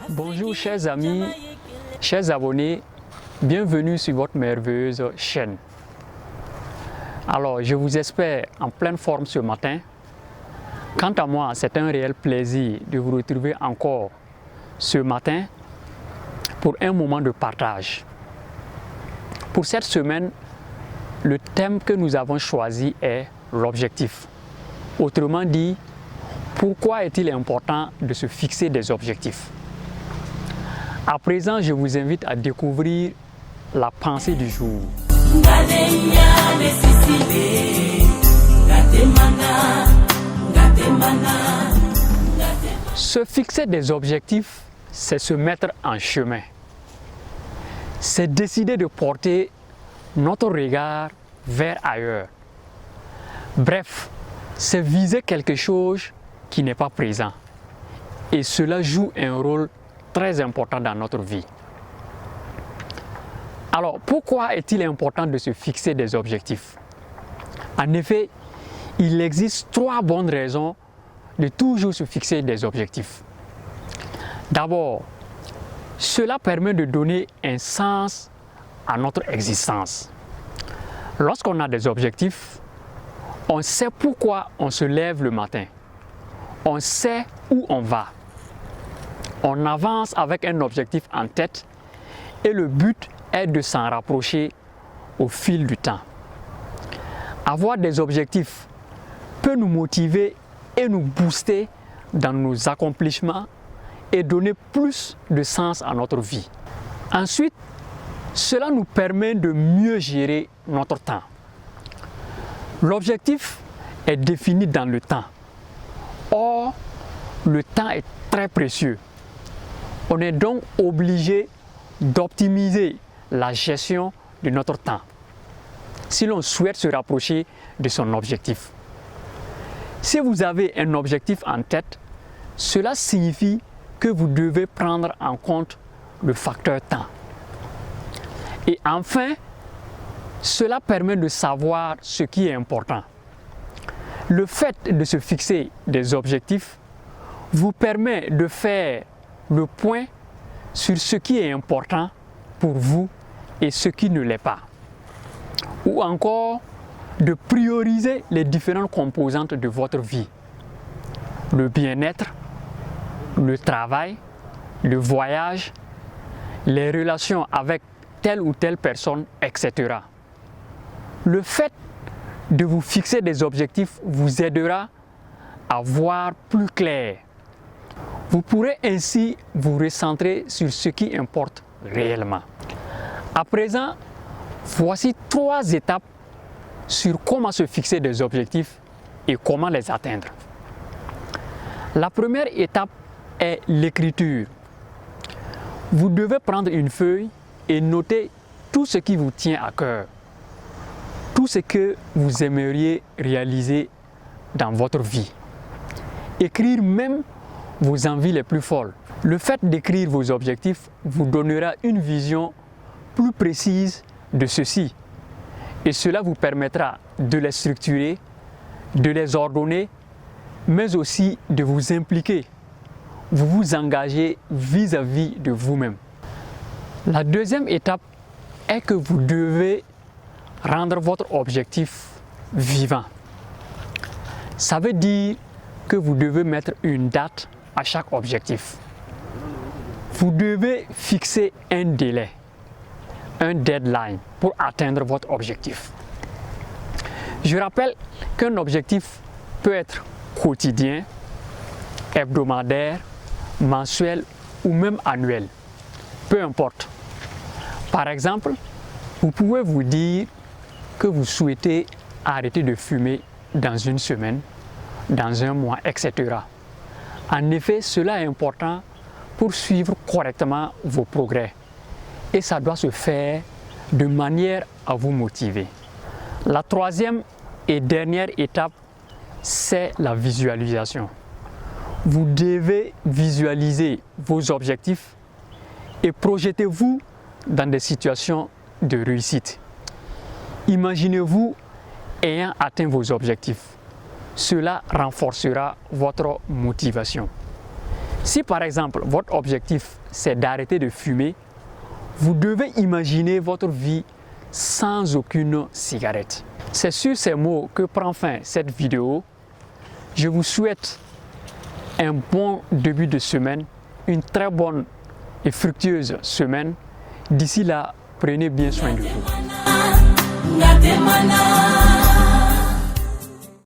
Bonjour chers amis, chers abonnés, bienvenue sur votre merveilleuse chaîne. Alors je vous espère en pleine forme ce matin. Quant à moi, c'est un réel plaisir de vous retrouver encore ce matin pour un moment de partage. Pour cette semaine, le thème que nous avons choisi est l'objectif. Autrement dit, pourquoi est-il important de se fixer des objectifs? À présent, je vous invite à découvrir la pensée du jour. Se fixer des objectifs, c'est se mettre en chemin. C'est décider de porter notre regard vers ailleurs. Bref, c'est viser quelque chose qui n'est pas présent. Et cela joue un rôle très important dans notre vie. Alors, pourquoi est-il important de se fixer des objectifs? En effet, il existe 3 bonnes raisons de toujours se fixer des objectifs. D'abord, cela permet de donner un sens à notre existence. Lorsqu'on a des objectifs, on sait pourquoi on se lève le matin. On sait où on va. On avance avec un objectif en tête et le but est de s'en rapprocher au fil du temps. Avoir des objectifs peut nous motiver et nous booster dans nos accomplissements et donner plus de sens à notre vie. Ensuite, cela nous permet de mieux gérer notre temps. L'objectif est défini dans le temps. Or, le temps est très précieux. On est donc obligé d'optimiser la gestion de notre temps si l'on souhaite se rapprocher de son objectif. Si vous avez un objectif en tête, cela signifie que vous devez prendre en compte le facteur temps. Et enfin, cela permet de savoir ce qui est important. Le fait de se fixer des objectifs vous permet de faire le point sur ce qui est important pour vous et ce qui ne l'est pas. Ou encore de prioriser les différentes composantes de votre vie. Le bien-être, le travail, le voyage, les relations avec telle ou telle personne, etc. Le fait de vous fixer des objectifs vous aidera à voir plus clair. Vous pourrez ainsi vous recentrer sur ce qui importe réellement. À présent, voici 3 étapes sur comment se fixer des objectifs et comment les atteindre. La première étape est l'écriture. Vous devez prendre une feuille et noter tout ce qui vous tient à cœur, tout ce que vous aimeriez réaliser dans votre vie. Écrire même vos envies les plus folles. Le fait d'écrire vos objectifs vous donnera une vision plus précise de ceux-ci et cela vous permettra de les structurer, de les ordonner, mais aussi de vous impliquer. Vous vous engagez vis-à-vis de vous-même. La deuxième étape est que vous devez rendre votre objectif vivant. Ça veut dire que vous devez mettre une date à chaque objectif. Vous devez fixer un délai, un deadline pour atteindre votre objectif. Je rappelle qu'un objectif peut être quotidien, hebdomadaire, mensuel ou même annuel. Peu importe. Par exemple, vous pouvez vous dire que vous souhaitez arrêter de fumer dans une semaine, dans un mois, etc. En effet, cela est important pour suivre correctement vos progrès. Et ça doit se faire de manière à vous motiver. La troisième et dernière étape, c'est la visualisation. Vous devez visualiser vos objectifs et projetez-vous dans des situations de réussite. Imaginez-vous ayant atteint vos objectifs. cela renforcera votre motivation. Si par exemple votre objectif c'est d'arrêter de fumer, vous devez imaginer votre vie sans aucune cigarette. C'est sur ces mots que prend fin cette vidéo. Je vous souhaite un bon début de semaine, une très bonne et fructueuse semaine. D'ici là, prenez bien soin de vous.